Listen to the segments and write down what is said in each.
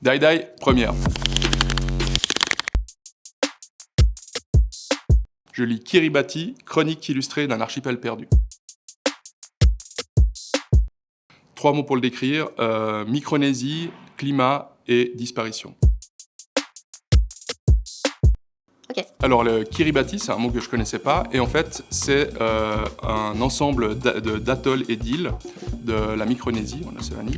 Dai, première. Je lis Kiribati, chronique illustrée d'un archipel perdu. 3 mots pour le décrire, Micronésie, climat et disparition. Ok. Alors le Kiribati, c'est un mot que je connaissais pas, et en fait c'est un ensemble d'atolls et d'îles de la Micronésie, en Océanie.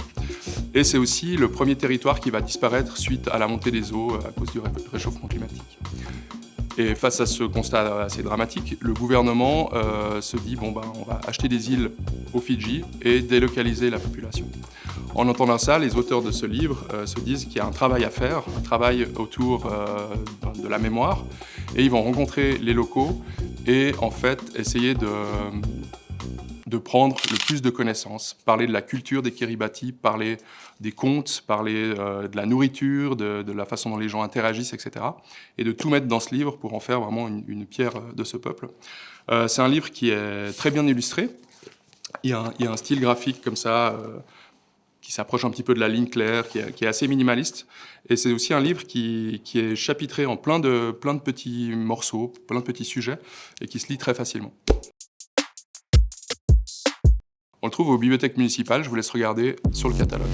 Et c'est aussi le premier territoire qui va disparaître suite à la montée des eaux à cause du réchauffement climatique. Et face à ce constat assez dramatique, le gouvernement se dit on va acheter des îles aux Fidji et délocaliser la population. En entendant ça, les auteurs de ce livre se disent qu'il y a un travail à faire, un travail autour de la mémoire, et ils vont rencontrer les locaux et en fait essayer de prendre le plus de connaissances, parler de la culture des Kiribati, parler des contes, parler de la nourriture, de la façon dont les gens interagissent, etc. Et de tout mettre dans ce livre pour en faire vraiment une pierre de ce peuple. C'est un livre qui est très bien illustré. Il y a un style graphique comme ça, qui s'approche un petit peu de la ligne claire, qui est assez minimaliste. Et c'est aussi un livre qui est chapitré en plein de petits morceaux, plein de petits sujets, et qui se lit très facilement. On le trouve aux bibliothèques municipales, je vous laisse regarder sur le catalogue.